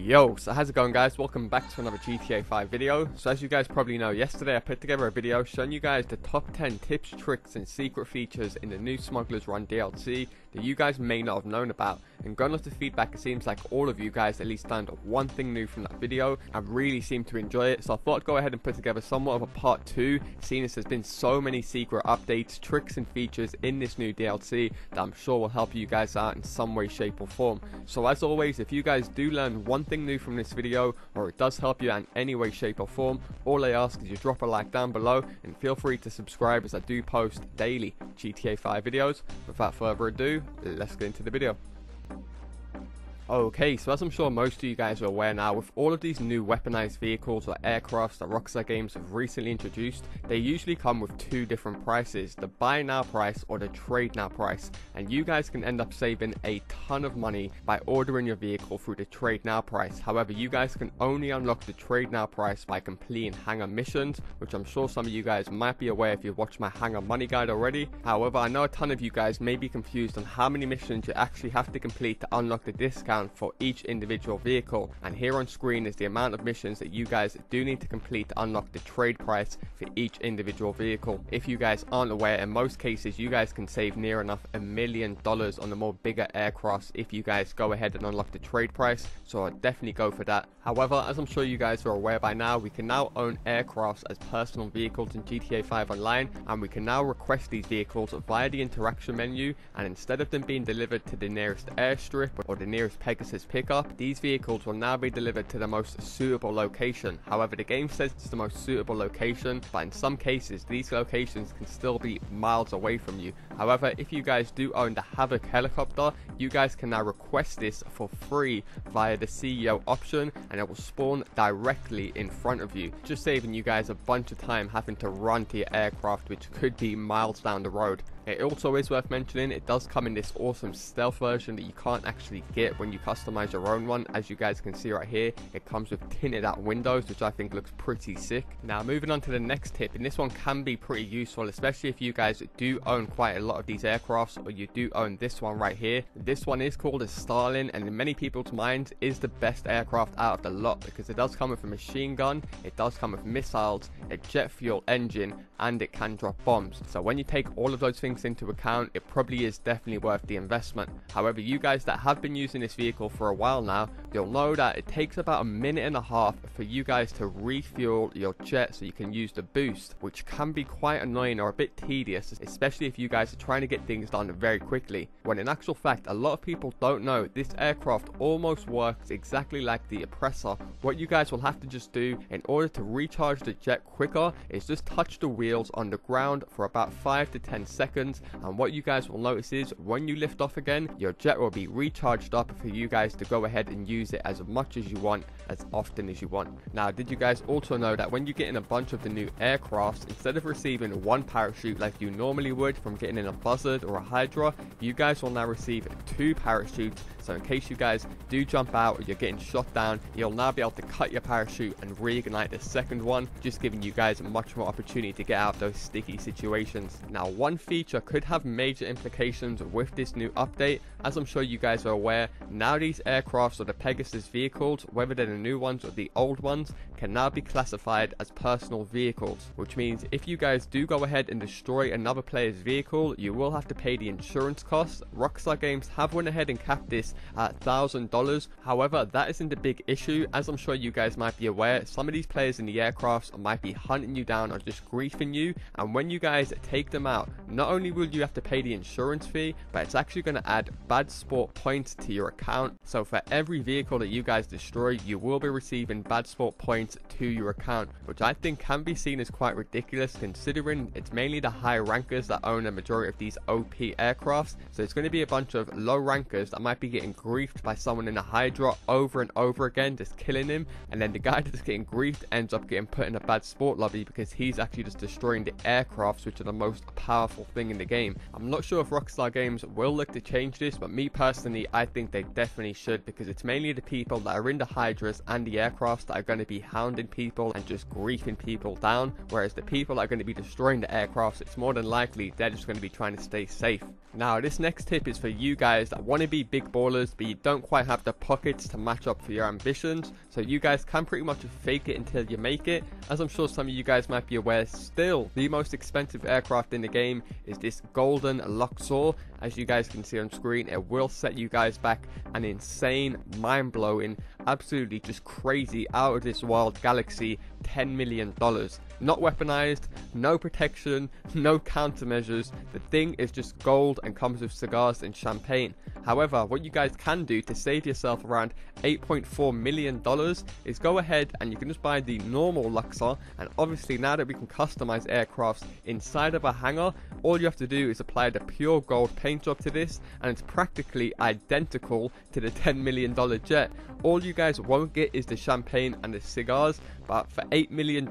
Yo, so how's it going, guys? Welcome back to another GTA 5 video. So as you guys probably know, yesterday I put together a video showing you guys the top 10 tips, tricks and secret features in the new Smugglers Run DLC that you guys may not have known about. And going off the feedback, it seems like all of you guys at least learned one thing new from that video and really seemed to enjoy it. So I thought I'd go ahead and put together somewhat of a part 2, seeing as there's been so many secret updates, tricks and features in this new DLC that I'm sure will help you guys out in some way, shape or form. So as always, if you guys do learn one thing new from this video, or it does help you out in any way, shape or form, all I ask is you drop a like down below and feel free to subscribe, as I do post daily GTA 5 videos. Without further ado, let's get into the video. Okay, so as I'm sure most of you guys are aware now, with all of these new weaponized vehicles or aircrafts that Rockstar Games have recently introduced, they usually come with two different prices, the buy now price or the trade now price, and you guys can end up saving a ton of money by ordering your vehicle through the trade now price. However, you guys can only unlock the trade now price by completing hangar missions, which I'm sure some of you guys might be aware if you've watched my hangar money guide already. However, I know a ton of you guys may be confused on how many missions you actually have to complete to unlock the discount for each individual vehicle, and here on screen is the amount of missions that you guys do need to complete to unlock the trade price for each individual vehicle. If you guys aren't aware, in most cases you guys can save near enough $1 million on the more bigger aircrafts if you guys go ahead and unlock the trade price, so I'd definitely go for that. However, as I'm sure you guys are aware by now, we can now own aircrafts as personal vehicles in GTA 5 Online, and we can now request these vehicles via the interaction menu, and instead of them being delivered to the nearest airstrip or the nearest Pegasus pickup, these vehicles will now be delivered to the most suitable location. However, the game says it's the most suitable location, but in some cases these locations can still be miles away from you. However, if you guys do own the Havoc helicopter, you guys can now request this for free via the CEO option, and it will spawn directly in front of you, just saving you guys a bunch of time having to run to your aircraft, which could be miles down the road. It also is worth mentioning, it does come in this awesome stealth version that you can't actually get when you customize your own one. As you guys can see right here, it comes with tinted out windows, which I think looks pretty sick. Now moving on to the next tip, and this one can be pretty useful, especially if you guys do own quite a lot of these aircrafts, or you do own this one right here. This one is called a Starling, and in many people's minds is the best aircraft out of the lot, because it does come with a machine gun, it does come with missiles, a jet fuel engine, and it can drop bombs. So when you take all of those things into account, it probably is definitely worth the investment. However, you guys that have been using this vehicle for a while now, you'll know that it takes about 1.5 minutes for you guys to refuel your jet so you can use the boost, which can be quite annoying or a bit tedious, especially if you guys are trying to get things done very quickly. When in actual fact, a lot of people don't know this aircraft almost works exactly like the Oppressor. What you guys will have to just do in order to recharge the jet quicker is just touch the wheels on the ground for about 5 to 10 seconds, and what you guys will notice is when you lift off again, your jet will be recharged up for you guys to go ahead and use it as much as you want, as often as you want. Now, did you guys also know that when you get in a bunch of the new aircrafts, instead of receiving one parachute like you normally would from getting in a Buzzard or a Hydra, you guys will now receive 2 parachutes. So in case you guys do jump out or you're getting shot down, you'll now be able to cut your parachute and reignite the second one, just giving you guys much more opportunity to get out of those sticky situations. Now, one feature could have major implications with this new update. As I'm sure you guys are aware, now these aircrafts or the Pegasus vehicles, whether they're the new ones or the old ones, can now be classified as personal vehicles, which means if you guys do go ahead and destroy another player's vehicle, you will have to pay the insurance costs. Rockstar Games have went ahead and capped this at $1,000. However, that isn't a big issue. As I'm sure you guys might be aware, some of these players in the aircrafts might be hunting you down or just griefing you, and when you guys take them out, not only will you have to pay the insurance fee, but it's actually going to add bad sport points to your account. So for every vehicle that you guys destroy, you will be receiving bad sport points to your account, which I think can be seen as quite ridiculous, considering it's mainly the high rankers that own a majority of these OP aircrafts. So it's going to be a bunch of low rankers that might be getting griefed by someone in a Hydra over and over again, just killing him, and then the guy that's getting griefed ends up getting put in a bad sport lobby because he's actually just destroying the aircrafts, which are the most powerful thing in the game. I'm not sure if Rockstar Games will look to change this, but me personally, I think they definitely should, because it's mainly the people that are in the Hydras and the aircrafts that are going to be hounding people and just griefing people down, whereas the people that are going to be destroying the aircrafts, it's more than likely they're just going to be trying to stay safe. Now, this next tip is for you guys that want to be big ballers, but you don't quite have the pockets to match up for your ambitions. So you guys can pretty much fake it until you make it. As I'm sure some of you guys might be aware, still the most expensive aircraft in the game is this golden Luxor. As you guys can see on screen, it will set you guys back an insane, mind-blowing, absolutely just crazy, out of this world galaxy $10 million. Not weaponized, no protection, no countermeasures. The thing is just gold and comes with cigars and champagne. However, what you guys can do to save yourself around $8.4 million is go ahead and you can just buy the normal Luxor. And obviously, now that we can customize aircrafts inside of a hangar, all you have to do is apply the pure gold paint job to this, and it's practically identical to the $10 million jet. All you guys won't get is the champagne and the cigars, but for $8 million,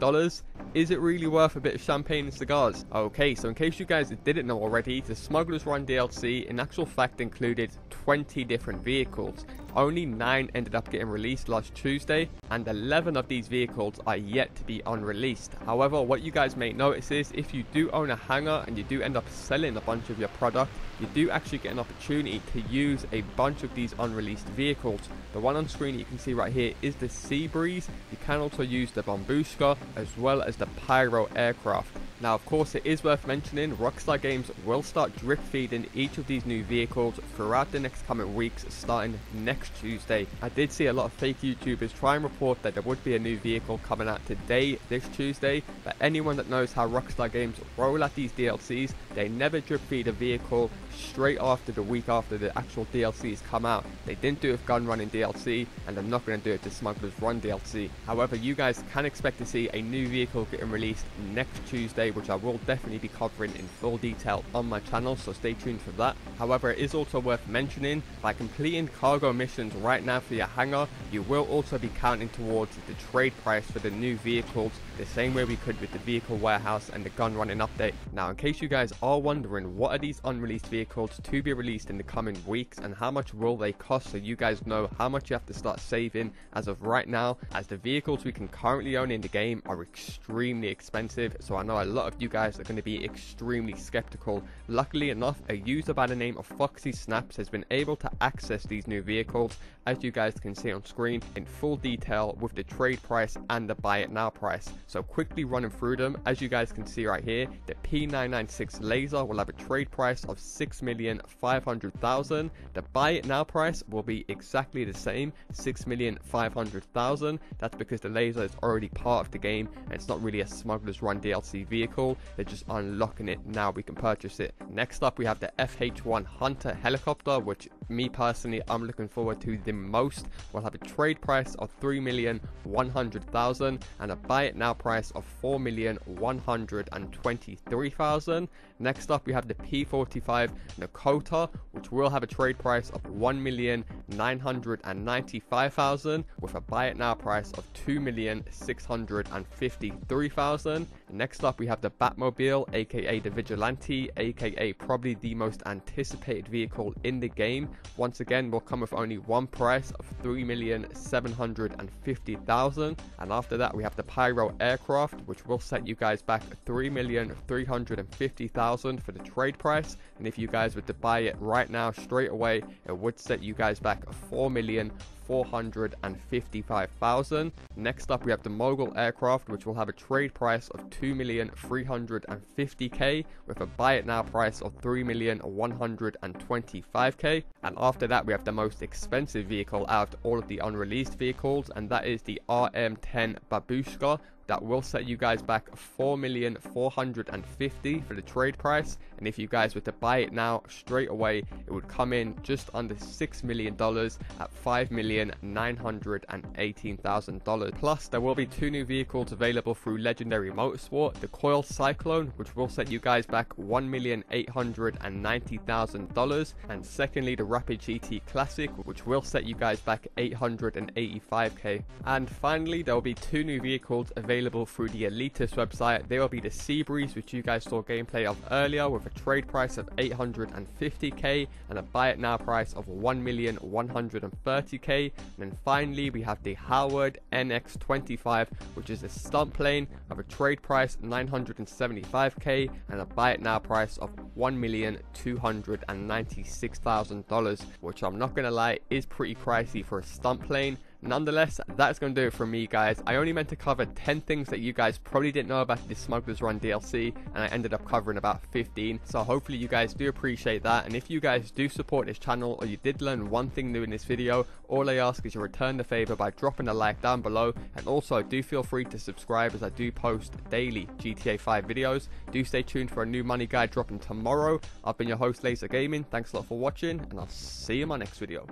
is it really worth a bit of champagne and cigars? Okay, so in case you guys didn't know already, the Smugglers Run DLC in actual fact included 20 different vehicles. Only 9 ended up getting released last Tuesday, and 11 of these vehicles are yet to be unreleased. However, what you guys may notice is if you do own a hangar and you do end up selling a bunch of your product, you do actually get an opportunity to use a bunch of these unreleased vehicles. The one on screen you can see right here is the Sea Breeze. You can also use the Bombushka as well as the Pyro aircraft. Now, of course, it is worth mentioning Rockstar Games will start drip feeding each of these new vehicles throughout the next coming weeks, starting next Tuesday. I did see a lot of fake YouTubers try and report that there would be a new vehicle coming out today, this Tuesday, but anyone that knows how Rockstar Games roll out these DLCs, they never drip feed a vehicle straight after the week after the actual DLCs come out. They didn't do it with Gun Running DLC, and they're not going to do it to Smugglers Run DLC. However, you guys can expect to see a new vehicle getting released next Tuesday, which I will definitely be covering in full detail on my channel, so stay tuned for that. However, it is also worth mentioning, by completing cargo missions right now for your hangar, you will also be counting towards the trade price for the new vehicles, the same way we could with the vehicle warehouse and the gun running update. Now, in case you guys are wondering, what are these unreleased vehicles to be released in the coming weeks and how much will they cost, so you guys know how much you have to start saving as of right now, as the vehicles we can currently own in the game are extremely expensive. So I know a lot of you guys are going to be extremely skeptical. Luckily enough, a user by the name of FoxySnap has been able to access these new vehicles, as you guys can see on screen, in full detail with the trade price and the buy it now price. So quickly running through them, as you guys can see right here, the P996 laser will have a trade price of 6,500,000. The buy it now price will be exactly the same, 6,500,000. That's because the laser is already part of the game and it's not really a Smugglers Run DLC vehicle. They're just unlocking it now, we can purchase it. Next up, we have the FH1 Hunter helicopter, which me personally I'm looking forward to the most. Will have a trade price of 3,100,000 and a buy it now price of 4,123,000. Next up, we have the P45 Nakota, which will have a trade price of 1,995,000 with a buy it now price of 2,653,000. Next up, we have the Batmobile, aka the Vigilante, aka probably the most anticipated vehicle in the game. Once again, will come with only one price of 3,750,000. And after that, we have the Pyro aircraft, which will set you guys back 3,350,000 for the trade price. And if you guys were to buy it right now straight away, it would set you guys back 4,455,000. Next up, we have the Mogul aircraft, which will have a trade price of 2,350,000 with a buy it now price of 3,125,000. And after that, we have the most expensive vehicle out of all of the unreleased vehicles, and that is the RM10 Babushka. That will set you guys back 4,450,000 for the trade price. And if you guys were to buy it now straight away, it would come in just under $6 million at $5,918,000. Plus, there will be 2 new vehicles available through Legendary Motorsport: the Coil Cyclone, which will set you guys back $1,890,000, and secondly, the Rapid GT Classic, which will set you guys back 885,000. And finally, there will be 2 new vehicles available available through the Elitist website. There will be the Seabreeze, which you guys saw gameplay of earlier, with a trade price of 850k and a buy it now price of 1,130k. And then finally we have the Howard NX25, which is a stunt plane of a trade price 975k and a buy it now price of $1,296,000, which I'm not gonna lie is pretty pricey for a stunt plane. Nonetheless, that's going to do it from me, guys. I only meant to cover 10 things that you guys probably didn't know about this Smugglers Run DLC, and I ended up covering about 15. So hopefully you guys do appreciate that, and if you guys do support this channel or you did learn one thing new in this video, all I ask is you return the favor by dropping a like down below, and also do feel free to subscribe as I do post daily GTA 5 videos. Do stay tuned for a new money guide dropping tomorrow. I've been your host, Laser Gaming. Thanks a lot for watching, and I'll see you in my next video.